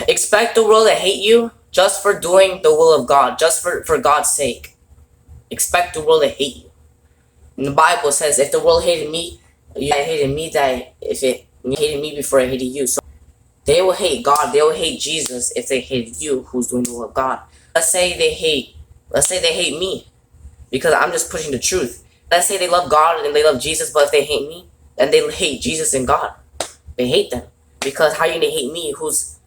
Expect the world to hate you just for doing the will of God, just for God's sake. Expect the world to hate you. And the Bible says, if the world hated me, you hated me, that if it you hated me before I hated you. So they will hate God, they will hate Jesus if they hated you who's doing the will of God. Let's say they hate me because I'm just pushing the truth. Let's say they love God and they love Jesus, but if they hate me, then they hate Jesus and God. They hate them. Because how are you gonna hate me who's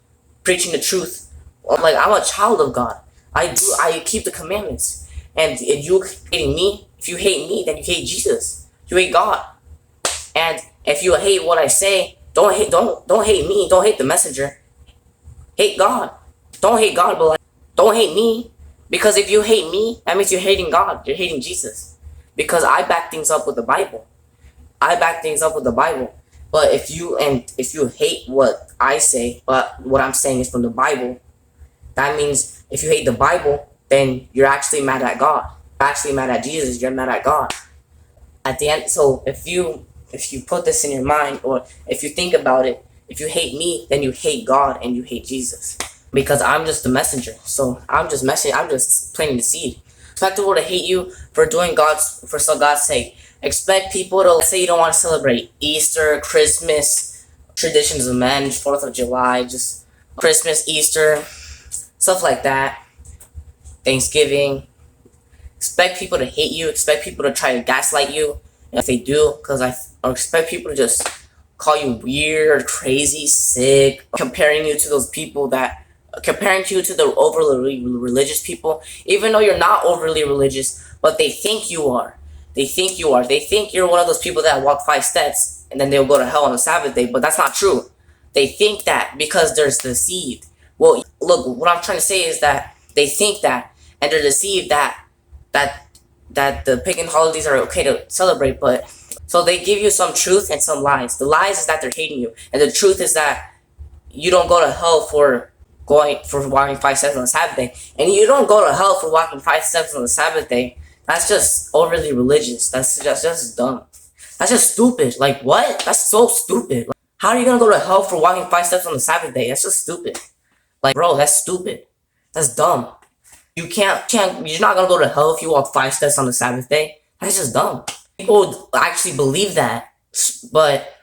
preaching the truth? Like, I'm a child of God. I keep the commandments. And if you hating me, if you hate me, then you hate Jesus. You hate God. And if you hate what I say, don't hate me, don't hate the messenger. Hate God. Don't hate God, but like, don't hate me. Because if you hate me, that means you're hating God. You're hating Jesus. Because I back things up with the Bible. I back things up with the Bible. But if you hate what I say, but what I'm saying is from the Bible, that means if you hate the Bible, then you're actually mad at God. You're actually mad at Jesus. You're mad at God. At the end, so if you put this in your mind, or if you think about it, if you hate me, then you hate God and you hate Jesus. Because I'm just the messenger. So I'm just planting the seed. Expect the world to hate you for doing God's sake. Expect people to, let's say you don't want to celebrate Easter, Christmas, traditions of men, 4th of July, just Christmas, Easter, stuff like that, Thanksgiving. Expect people to hate you. Expect people to try to gaslight you. If they do, or expect people to just call you weird, crazy, sick, comparing you to the overly religious people, even though you're not overly religious, but they think you are. They think you're one of those people that walk 5 steps and then they'll go to hell on the Sabbath day, but that's not true. They think that because there's deceived. Well, look, what I'm trying to say is that they think that, and they're deceived that the pagan holidays are okay to celebrate, but so they give you some truth and some lies. The lies is that they're hating you, and the truth is that you don't go to hell for walking 5 steps on the Sabbath day, and you don't go to hell for walking 5 steps on the Sabbath day. That's just overly religious. That's just dumb. That's just stupid. Like, what? That's so stupid. Like, how are you gonna go to hell for walking 5 steps on the Sabbath day? That's just stupid. Like, bro, that's stupid. That's dumb. You're not gonna go to hell if you walk 5 steps on the Sabbath day. That's just dumb. People actually believe that, but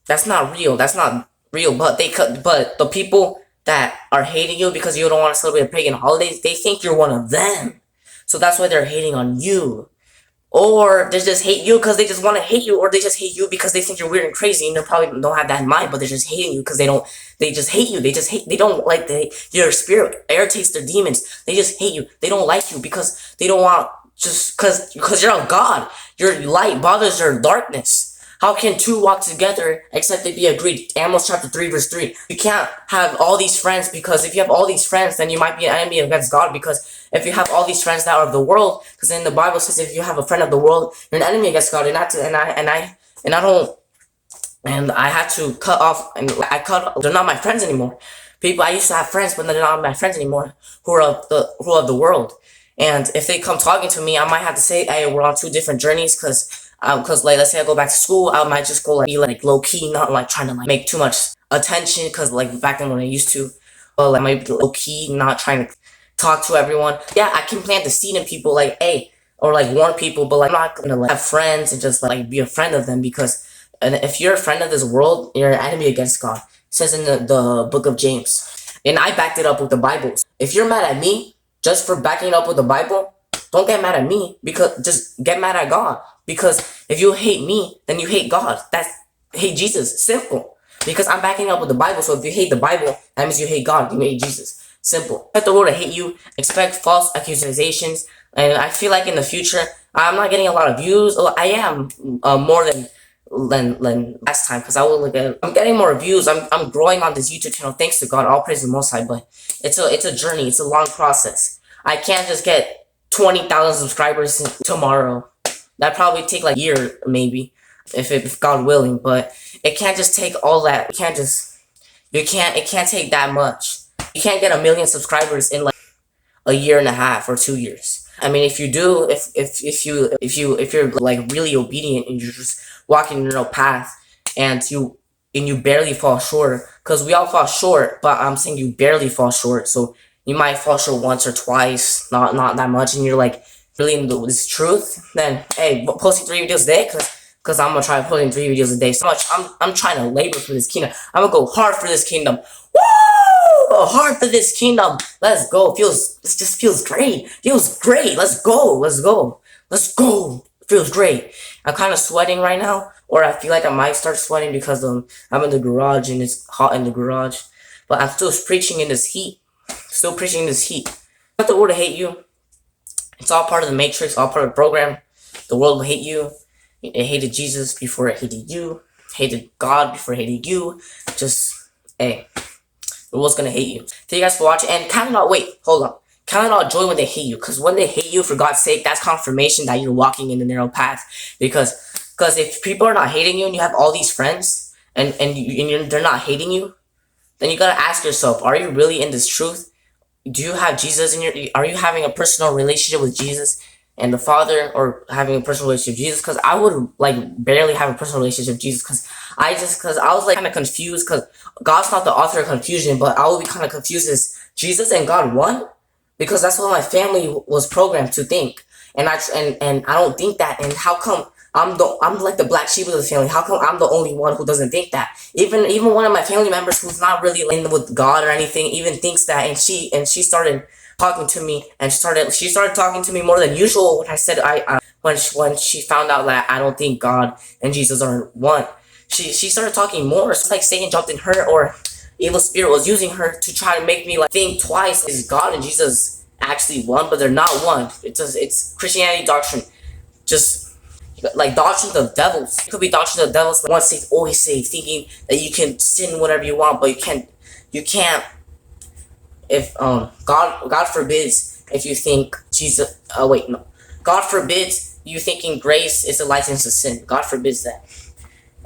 that's not real. That's not real. But the people that are hating you because you don't want to celebrate pagan holidays, they think you're one of them. So that's why they're hating on you. Or they just hate you because they just want to hate you, or they just hate you because they think you're weird and crazy, and they probably don't have that in mind, but they're just hating you because they just hate you. They don't like your spirit irritates their demons. They just hate you. They don't like you because they don't want, just because you're a God. Your light bothers their darkness. How can two walk together except they be agreed? Amos chapter 3 verse 3. You can't have all these friends, because if you have all these friends, then you might be an enemy against God. Because if you have all these friends that are of the world, because then the Bible says if you have a friend of the world, you're an enemy against God. And I had to cut off, and they're not my friends anymore. People I used to have friends, but they're not my friends anymore, who are of the world. And if they come talking to me, I might have to say, hey, we're on 2 different journeys, because like, let's say I go back to school, I might just go like be like low key, not like trying to like make too much attention, because like back then when I used to, but like might be low key, not trying to talk to everyone. Yeah, I can plant the seed in people, like, hey, or like warn people, but like I'm not gonna like have friends and just like be a friend of them, because if you're a friend of this world, you're an enemy against God. It says in the book of James, and I backed it up with the Bible. If you're mad at me just for backing it up with the Bible, don't get mad at me, because just get mad at God. Because if you hate me, then you hate God. Hate Jesus. Simple. Because I'm backing up with the Bible. So if you hate the Bible, that means you hate God. You hate Jesus. Simple. Expect the world to hate you. Expect false accusations. And I feel like in the future, I'm not getting a lot of views. Oh, I am more than last time, because I'm getting more views. I'm growing on this YouTube channel, thanks to God. All praise the Most High. But it's a journey. It's a long process. I can't just get 20,000 subscribers tomorrow. That probably take like a year, maybe, if God willing. But it can't just take all that. It can't take that much. You can't get 1 million subscribers in like a year and a half or 2 years. I mean, if you do, if you're like really obedient and you're just walking your path, and you barely fall short because we all fall short, but I'm saying you barely fall short. So you might fall short once or twice, not that much, and you're like really into this truth. Then hey, posting 3 videos a day, cause I'm gonna try posting 3 videos a day. So much I'm trying to labor for this kingdom. I'm gonna go hard for this kingdom. Woo! Go hard for this kingdom. Let's go. This just feels great. Feels great. Let's go. Let's go. Let's go. Feels great. I'm kind of sweating right now, or I feel like I might start sweating because I'm in the garage and it's hot in the garage. But I'm still preaching in this heat. Still preaching in this heat. Not the world to hate you. It's all part of the matrix, all part of the program. The world will hate you. It hated Jesus before it hated you. Hated God before it hated you. Just, hey, the world's gonna hate you. Thank you guys for watching. And count it all, wait, hold on. Count it all joy when they hate you. Because when they hate you, for God's sake, that's confirmation that you're walking in the narrow path. Because if people are not hating you and you have all these friends and they're not hating you, then you gotta ask yourself, are you really in this truth? Do you have Jesus in are you having a personal relationship with Jesus and the Father, or having a personal relationship with Jesus? Because I would like barely have a personal relationship with Jesus, because I was like kind of confused, because God's not the author of confusion, but I would be kind of confused, is Jesus and God one? Because that's what my family was programmed to think, and I don't think that. And how come I'm like the black sheep of the family? How come I'm the only one who doesn't think that? Even one of my family members who's not really in with God or anything even thinks that, and she started talking to me, and she started talking to me more than usual when I said when she found out that I don't think God and Jesus are one. She started talking more. It's like Satan jumped in her, or evil spirit was using her to try to make me like think twice. Is God and Jesus actually one? But they're not one. It's Christianity doctrine. Just like doctrines of devils. It could be doctrines of devils, but once saved, always saved, thinking that you can sin whatever you want, but you can't if God forbids if you think Jesus wait, no. God forbids you thinking grace is a license to sin. God forbids that.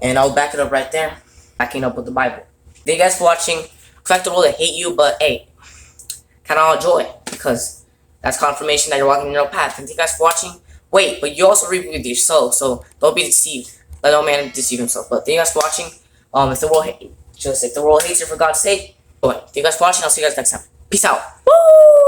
And I'll back it up right there. Backing up with the Bible. Thank you guys for watching. Expect the world to hate you, but hey, kind of all joy, because that's confirmation that you're walking in your path. And thank you guys for watching. Wait, but you also reap with your soul, so don't be deceived. Let no man deceive himself. But thank you guys for watching. If the world hates you, for God's sake, joy. Thank you guys for watching. I'll see you guys next time. Peace out. Woo!